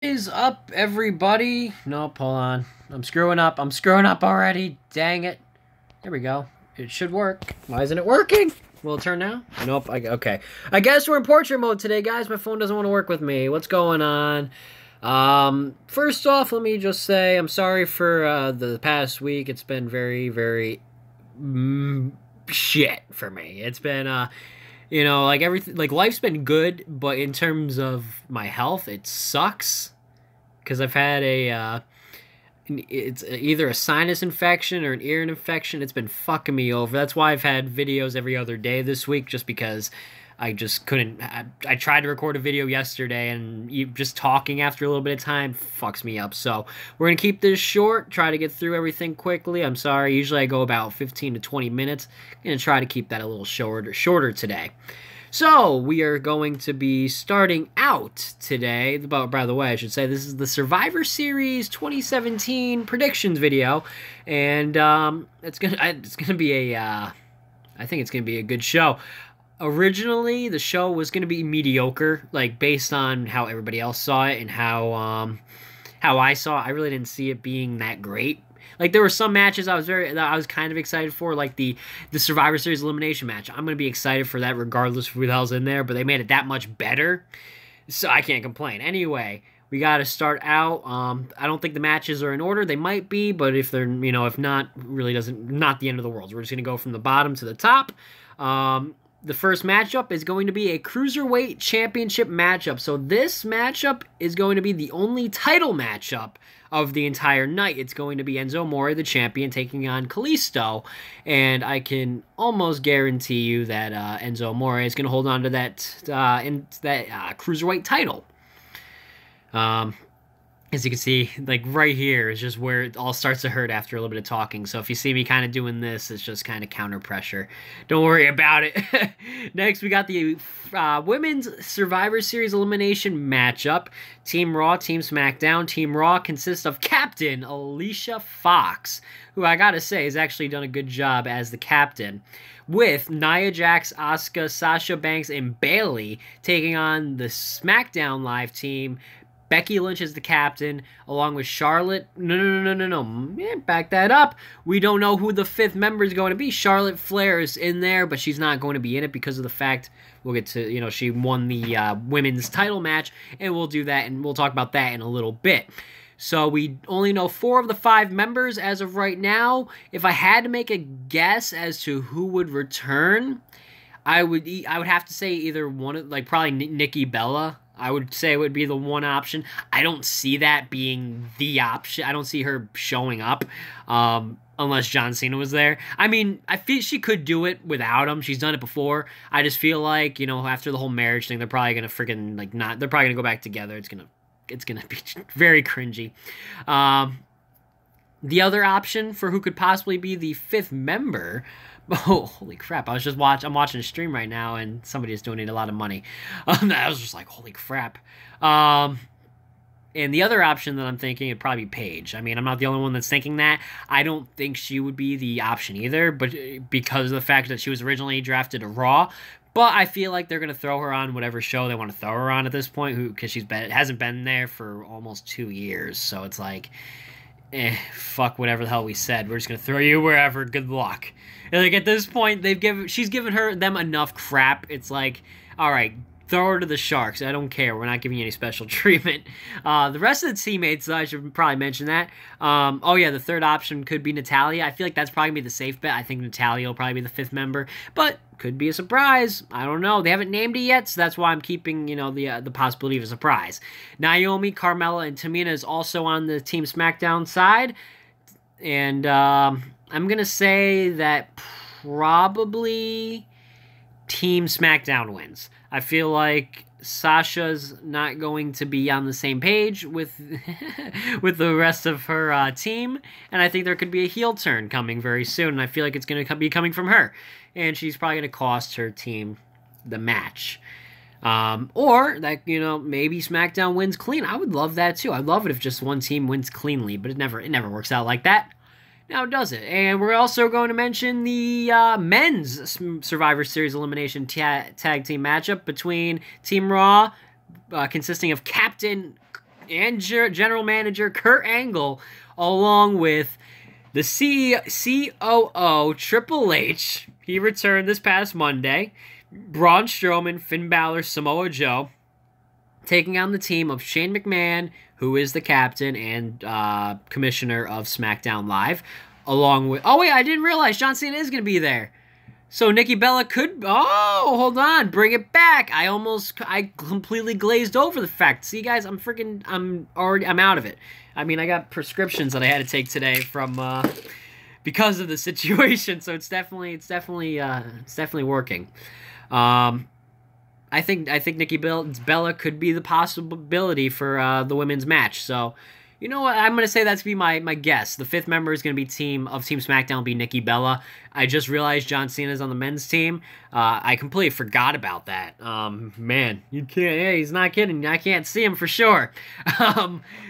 Is up, everybody? Nope, hold on. I'm screwing up. I'm screwing up already. Dang it. There we go. It should work. Why isn't it working? Will it turn now? Nope. Okay. I guess we're in portrait mode today, guys. My phone doesn't want to work with me. What's going on? First off, let me just say I'm sorry for the past week. It's been very shit for me. It's been like everything, like life's been good, but in terms of my health, it sucks because I've had it's either a sinus infection or an ear infection. It's been fucking me over. That's why I've had videos every other day this week, just because I just couldn't. I tried to record a video yesterday, and just talking after a little bit of time fucks me up. So we're gonna keep this short. Try to get through everything quickly. I'm sorry. Usually I go about 15 to 20 minutes. I'm gonna try to keep that a little shorter today. So, we are going to be starting out today, by the way, I should say, this is the Survivor Series 2017 predictions video, and it's gonna be I think it's gonna be a good show. Originally, the show was gonna be mediocre, like, based on how everybody else saw it and how I saw it. I really didn't see it being that great. Like, there were some matches I was kind of excited for, like the Survivor Series elimination match. I'm going to be excited for that regardless of who the hell's in there, but they made it that much better, so I can't complain. Anyway, we got to start out. I don't think the matches are in order. They might be, but if they're, if not, really not the end of the world. We're just going to go from the bottom to the top. The first matchup is going to be a Cruiserweight Championship matchup. So this matchup is going to be the only title matchup of the entire night. It's going to be Enzo Amore, the champion, taking on Kalisto. And I can almost guarantee you that Enzo Amore is going to hold on to that Cruiserweight title. As you can see, like right here is just where it all starts to hurt after a little bit of talking. So if you see me kind of doing this, it's just kind of counter pressure. Don't worry about it. Next, we got the Women's Survivor Series elimination matchup. Team Raw, Team SmackDown. Team Raw consists of Captain Alicia Fox, who I gotta say has actually done a good job as the captain, with Nia Jax, Asuka, Sasha Banks, and Bayley taking on the SmackDown Live team. Becky Lynch is the captain, along with Charlotte. No. Man, back that up. We don't know who the fifth member is going to be. Charlotte Flair is in there, but she's not going to be in it because of the fact we'll get to, she won the women's title match, and we'll do that, and we'll talk about that in a little bit. So we only know 4 of the 5 members as of right now. If I had to make a guess as to who would return, I would have to say either one, like probably Nikki Bella. I would say it would be the one option. I don't see that being the option. I don't see her showing up unless John Cena was there. I mean, I feel she could do it without him. She's done it before. I just feel like, after the whole marriage thing, they're probably going to freaking, like, not... They're probably going to go back together. It's going to be very cringy. The other option for who could possibly be the 5th member... Oh, holy crap. I'm watching a stream right now, and somebody is donating a lot of money. I was just like, holy crap. And the other option that I'm thinking would probably be Paige. I mean, I'm not the only one that's thinking that. I don't think she would be the option either, but because of the fact that she was originally drafted to Raw. But I feel like they're going to throw her on whatever show they want to throw her on at this point, because hasn't been there for almost 2 years. So it's like... fuck whatever the hell we said. We're just gonna throw you wherever. Good luck. And like at this point, she's given them enough crap. It's like, all right, throw her to the Sharks. I don't care. We're not giving you any special treatment. The rest of the teammates, I should probably mention that. Oh yeah, the third option could be Natalya. I feel like that's probably gonna be the safe bet. I think Natalya will probably be the 5th member, but could be a surprise. I don't know. They haven't named it yet, so that's why I'm keeping, the possibility of a surprise. Naomi, Carmella, and Tamina is also on the Team SmackDown side. And I'm going to say that probably Team SmackDown wins. I feel like Sasha's not going to be on the same page with with the rest of her team, and I think there could be a heel turn coming very soon, and I feel like it's going to be coming from her, and she's probably going to cost her team the match. Or that, maybe SmackDown wins clean. I would love that too. I'd love it if just one team wins cleanly, but it never works out like that. Now does it? And we're also going to mention the men's Survivor Series elimination tag team matchup between Team Raw, consisting of Captain and general manager Kurt Angle, along with the COO Triple H. He returned this past Monday. Braun Strowman, Finn Balor, Samoa Joe, taking on the team of Shane McMahon, who is the captain and commissioner of SmackDown Live, along with... Oh, wait, I didn't realize John Cena is going to be there. So Nikki Bella could... Oh, hold on. Bring it back. I completely glazed over the fact. See, guys, I'm out of it. I mean, I got prescriptions that I had to take today from... because of the situation, so it's definitely working. I think Nikki Bella could be the possibility for the women's match. So, you know what? I'm going to say that's going to be my guess. The fifth member is going to be Team SmackDown, be Nikki Bella. I just realized John Cena's on the men's team. I completely forgot about that. Man, you can't. Yeah, he's not kidding. I can't see him for sure.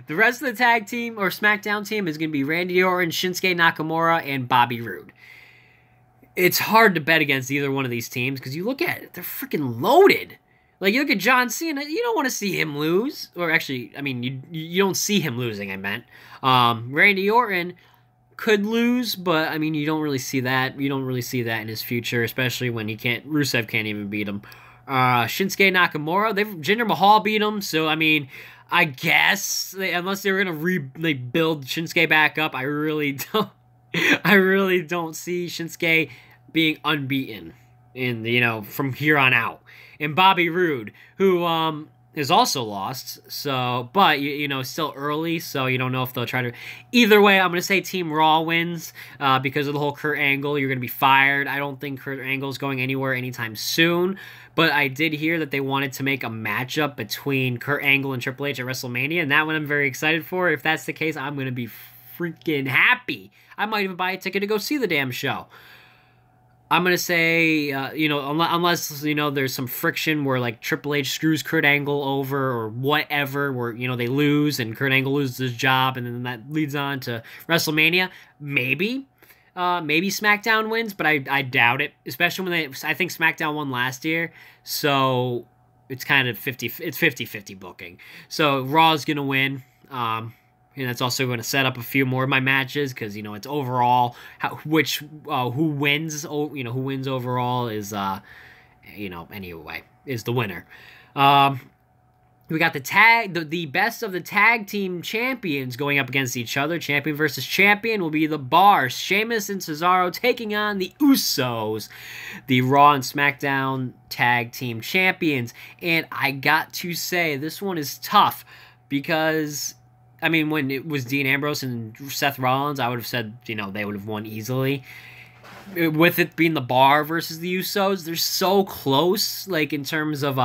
The rest of the tag team or SmackDown team is going to be Randy Orton, Shinsuke Nakamura, and Bobby Roode. It's hard to bet against either one of these teams because you look at it, they're freaking loaded. Like, you look at John Cena, you don't want to see him lose. Or actually, I mean, you don't see him losing, I meant. Randy Orton could lose, but, I mean, you don't really see that. You don't really see that in his future, especially when Rusev can't even beat him. Shinsuke Nakamura, Jinder Mahal beat him, so, I mean, I guess, unless they were going to build Shinsuke back up, I really don't see Shinsuke being unbeaten from here on out. And Bobby Roode, who is also lost, but still early, so you don't know if they'll try to. Either way, I'm going to say Team Raw wins because of the whole Kurt Angle. You're going to be fired. I don't think Kurt Angle's going anywhere anytime soon, but I did hear that they wanted to make a matchup between Kurt Angle and Triple H at WrestleMania, and that one I'm very excited for. If that's the case, I'm going to be freaking happy. I might even buy a ticket to go see the damn show. I'm going to say, unless, there's some friction where, Triple H screws Kurt Angle over or whatever, where, they lose and Kurt Angle loses his job and then that leads on to WrestleMania, maybe SmackDown wins, but I doubt it, especially when I think SmackDown won last year, so it's kind of 50-50 booking. So Raw's going to win, and that's also going to set up a few more of my matches because it's overall who wins overall is anyway is the winner. We got the best of the tag team champions going up against each other. Champion versus champion will be the Bar, Sheamus and Cesaro taking on the Usos, the Raw and SmackDown tag team champions. And I got to say, this one is tough because, I mean, when it was Dean Ambrose and Seth Rollins, I would have said, they would have won easily. With it being the Bar versus the Usos, they're so close, in terms of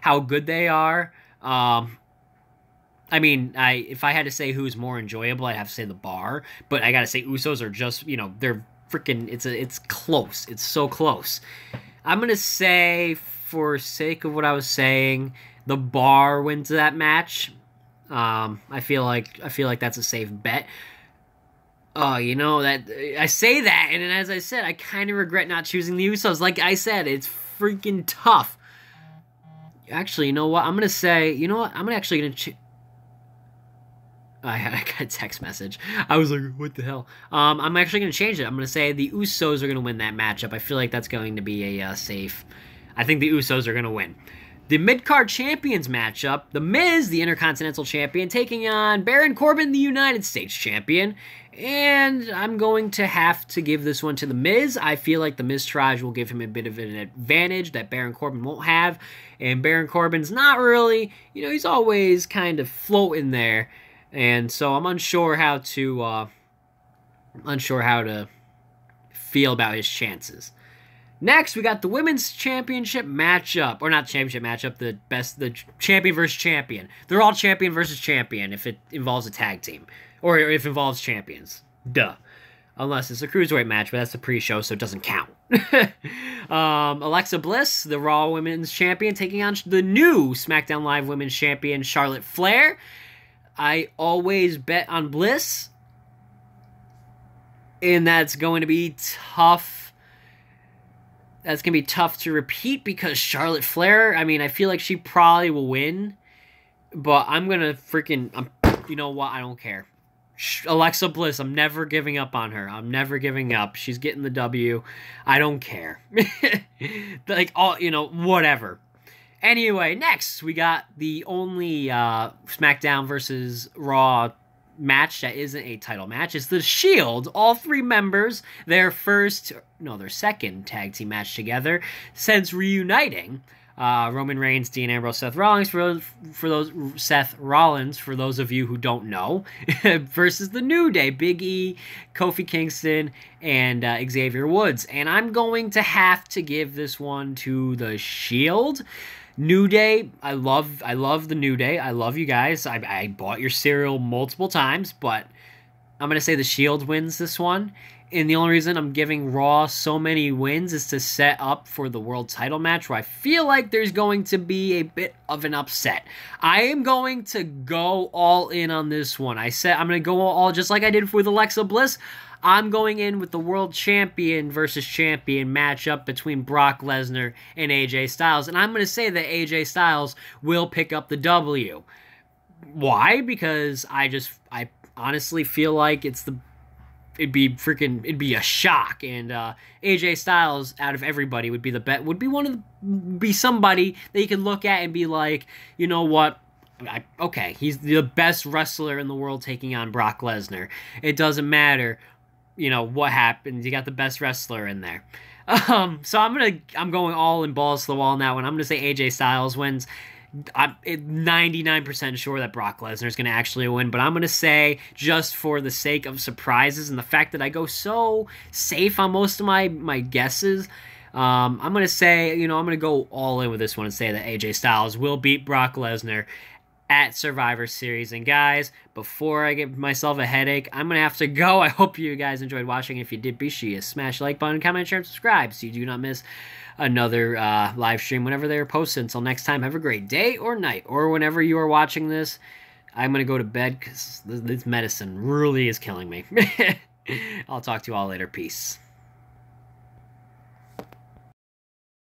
how good they are. I mean, if I had to say who's more enjoyable, I'd have to say the Bar. But I gotta say, Usos are just, they're freaking. It's close. It's so close. I'm gonna say, for sake of what I was saying, the Bar wins that match. I feel like that's a safe bet. Oh, that I say that, and as I said, I kind of regret not choosing the Usos. Like I said, it's freaking tough. Actually, you know what? I'm gonna say, I'm actually gonna. I got a text message. I was like, what the hell? I'm actually gonna change it. I'm gonna say the Usos are gonna win that matchup. I feel like that's going to be a safe. I think the Usos are gonna win. The mid-card champions matchup, The Miz, the Intercontinental Champion, taking on Baron Corbin, the United States Champion. And I'm going to have to give this one to The Miz. I feel like the Miztourage will give him a bit of an advantage that Baron Corbin won't have. And Baron Corbin's not really, he's always kind of floating there. And so I'm unsure how to feel about his chances. Next, we got the women's championship matchup, or not championship matchup, the champion versus champion. They're all champion versus champion if it involves a tag team, or if it involves champions. Duh. Unless it's a cruiserweight match, but that's a pre-show, so it doesn't count. Alexa Bliss, the Raw Women's Champion, taking on the new SmackDown Live Women's Champion, Charlotte Flair. I always bet on Bliss, and that's going to be tough. That's going to be tough to repeat because Charlotte Flair, I mean, I feel like she probably will win. But I'm gonna freaking. You know what? I don't care. Alexa Bliss, I'm never giving up on her. I'm never giving up. She's getting the W. I don't care. Like, all, whatever. Anyway, next we got the only SmackDown versus Raw match that isn't a title match. It's the Shield. All three members, their second tag team match together since reuniting. Roman Reigns, Dean Ambrose, Seth Rollins, for those of you who don't know, versus the New Day, Big E, Kofi Kingston, and Xavier Woods. And I'm going to have to give this one to the Shield. New Day, I love the New Day. I love you guys. I bought your cereal multiple times, but I'm going to say the Shield wins this one. And the only reason I'm giving Raw so many wins is to set up for the world title match, where I feel like there's going to be a bit of an upset. I am going to go all in on this one. I'm going to go all, just like I did with Alexa Bliss. I'm going in with the world champion versus champion matchup between Brock Lesnar and AJ Styles. And I'm going to say that AJ Styles will pick up the W. Why? Because I honestly feel like it'd be a shock, and AJ Styles out of everybody would be somebody that you can look at and be like, you know what? Okay, he's the best wrestler in the world taking on Brock Lesnar. It doesn't matter, what happened. You got the best wrestler in there. So I'm going all in balls to the wall now, and I'm gonna say AJ Styles wins. I'm 99% sure that Brock Lesnar is going to actually win, but I'm going to say, just for the sake of surprises and the fact that I go so safe on most of my guesses, I'm going to say, I'm going to go all in with this one and say that AJ Styles will beat Brock Lesnar at Survivor Series. And guys, before I give myself a headache, I'm going to have to go. I hope you guys enjoyed watching. If you did, be sure to smash the like button, comment, share, and subscribe so you do not miss another live stream whenever they're posted. Until next time, have a great day or night, or whenever you are watching this. I'm going to go to bed because this medicine really is killing me. I'll talk to you all later. Peace.